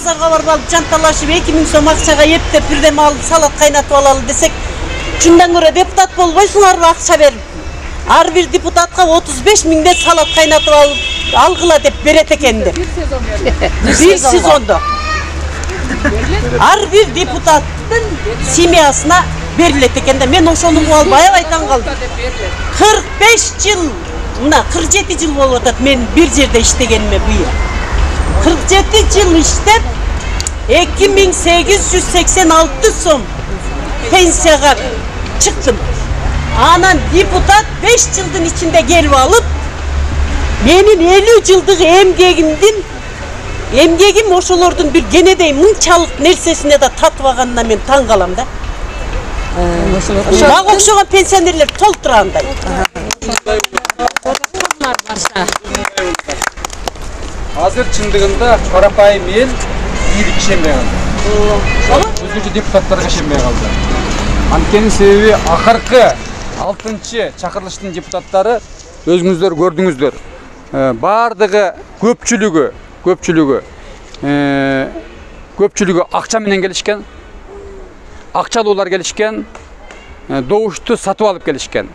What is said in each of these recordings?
базарга барып алып жанталашып 2000 сом акчага ептеп бирдем алып салат кайнатып алалы десек, шундан көрө депутат болбойсуңарбы акча берип? Ар бир депутатка 35 миңден салат кайнатып алгыла деп берет экенди. Bir сезондо. Ар бир депутаттын семьясына берилет экенде. Мен ошону угуп аябай таң калдым. 45 жыл, мына 47 жыл болуп атат мен бир жерде иштегениме быйыл. 47 жыл иштеп 2886 сом пенсияга чыктым. Анан депутат 5 жылдын ичинде келип алып, менин 50 жылдык эмгегим ошолордун бир кенедей мынчалык нерсесине да татып алганына мен таң калам да. Мага окшогон пенсионерлер толтургандай. Азыр чындыгында карапайым эл бийлик ишенбей калды. Өзгөчө депутаттарга ишенбей калды. Анткени себеби акыркы 6-чы чакырылыштын депутаттары өзүңүздөр көрдүңүздөр. Бардыгы көпчүлүгү акча менен келишкен. Акчалуулар келишкен. Добушту сатып алып келишкен.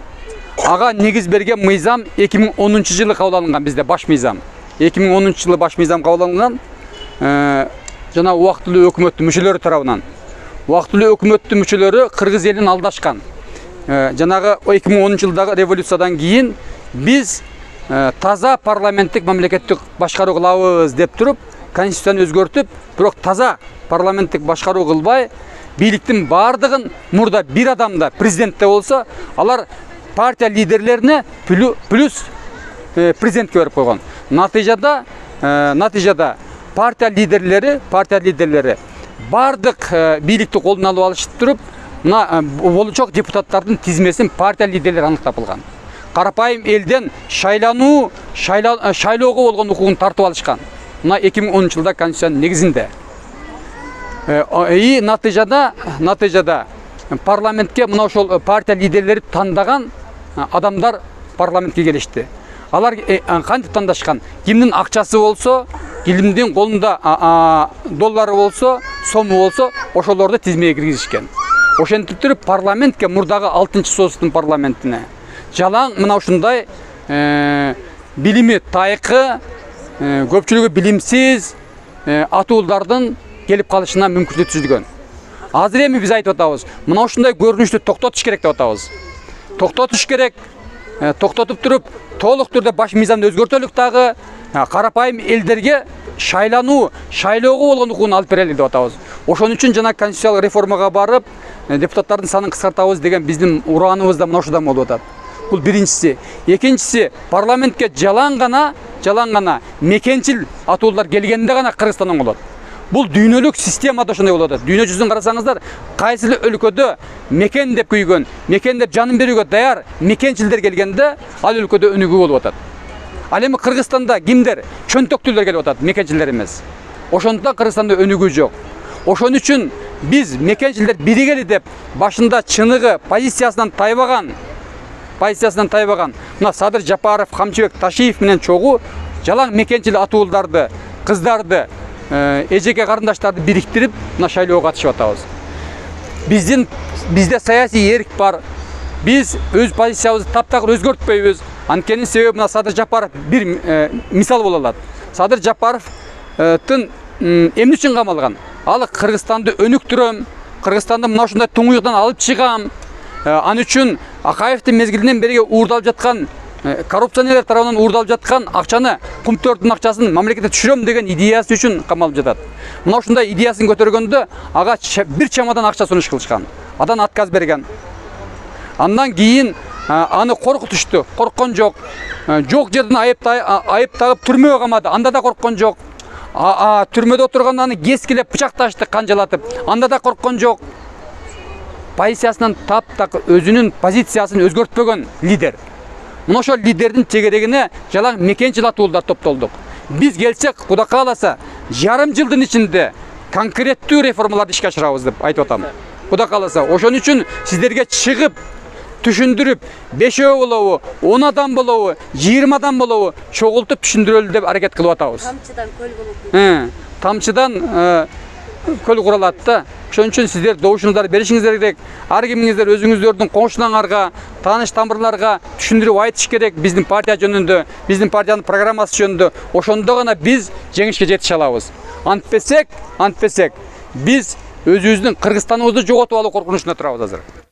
Ага негиз берген мыйзам 2010-жылы кабыл алынган бизде баш мыйзам. 2010-жылы баш мыйзам кабыл алынган. Жана убактылуу өкмөттүн мүчөлөрү тарабынан. Убактылуу өкмөттүн мүчөлөрү кыргыз элин алдашкан. Жанагы 2010-жылдагы революциядан кийин биз таза парламенттик мамлекеттик башкаруу кылабыз деп туруп, конституцияны өзгөртүп, бирок таза парламенттик башкаруу кылбай, бийликтин бардыгын мурда бир адамда президентте болсо, алар партия лидерлерине плюс президентке берип койгон. Натыйжада партия лидерлери бардык бийликти колуна алып алышып туруп, мына болочок депутаттардын тизмесин партия лидерлери аныктап алган. Карапайым элден шайлоого болгон укугун тартып алышкан. Мына 2010-жылда конституциянын негизинде. Натыйжада парламентке мына ошол партия лидерлери тандаган адамдар парламентке келишти. Алар кантип тандашкан? Кимдин акчасы болсо, кимдин колунда доллары болсо, сому болсо, ошолорду тизмеге киргизишкен. Ошентип туруп парламентке мурдагы 6-чы союздун парламентине жалаң мына ушундай билими тайкы, көпчүлүгү билимсиз атуулардын келип калышына мүмкүнчүлүк түзүлгөн. Азыр эми биз айтып атабыз, мына ушундай көрүнүштү токтотуш керек деп атабыз. Токтотуш керек. Токтотуп туруп, толук түрдө баш мыйзамды өзгөртөлүк дагы, карапайым элдерге шайлоого болгон укугун алып берели деп атабыз. Ошон үчүн жана конституциялык реформага барып, депутаттардын санын кыскартабыз деген биздин урааныбыз да мына ушудан болуп атат. Бул биринчиси. Экинчиси, парламентке жалаң гана мекенчил атуулар келгенде гана Кыргызстандан болот. Бул дүйнөлүк системада ошондой болуп атат. Дүйнө жүзүн карасаңыздар, кайсы өлкөдө мекен деп күйгөн, мекен деп жанын берүүгө даяр мекенчилдер келгенде, ал өлкөдө өнүгүү болуп атат. Ал эми Кыргызстанда кимдер? Чөнтөктүүлөр келип атат, мекенчилдер эмес. Ошондуктан Кыргызстанда өнүгүү жок. Ошон үчүн биз мекенчилдер биригели деп башында чыныгы позициясынан тайбаган, мына Садыр Жапаров, Камчыбек Ташиев менен чогуу жалаң мекенчил атууларды, кыздарды, эжеке карындаштарды бириктирип, мына шайлоого катышып атабыз. Бизде саясий эрк бар. Биз өз позициябызды таптакыр өзгөртпөйбүз. Анткени себеби мына Садыр Жапаров бир мисал боло алат. Садыр Жапаровдун эмне үчүн камалган? Ал Кыргызстанды өнүктүрөм, Кыргызстанды мына ушундай туңуйуктан алып чыгам. Аны үчүн Акаевдин мезгилинен бери уурдалып жаткан коррупционерлер тарабынан уурдалып жаткан акчаны, кумтөрдүн акчасын мамлекетке түшүрөм деген идеясы үчүн камалып жатат. Мына ушундай идеясын көтөргөндө ага бир чамадан акча сунуш кылышкан. Адан отказ берген. Андан кийин аны коркутушту, корккон жок. Жок жерден айып тагып түрмөгө камады. Анда да корккон жок. Түрмөдө отурганда аны кескилеп бычакташты, канжалатып. Анда да корккон жок. Позициясынан таптак өзүнүн позициясын өзгөртпөгөн лидер. Мына ошол лидердин тегерегине жалаң мекенчил атуулдар топтолдук. Биз келсек, Кудай кааласа, жарым жылдын ичинде конкреттүү реформаларды ишке ашырабыз деп айтып атам. Кудай кааласа, ошон үчүн сиздерге чыгып, түшүндүрүп, 5 болобу, 10 адам болобу, 20 адам болобу, чогултуп түшүндүрөлү деп аракет кылып атабыз. тамчыдан көл куралат да. Ошон үчүн сиздер добушуңуздарды беришиңиздер керек. Ар кимиңиздер өзүңүздөрдүн коңшуларыңарга, тааныш тамырларга түшүндүрүп айтыш керек биздин партия жөнүндө, биздин партиянын программасы жөнүндө. Ошондо гана биз жеңишке жетише алабыз. Антпесек, биз өзүбүздүн Кыргызстаныбызды жоготуп алуу коркунучунда турабыз азыр.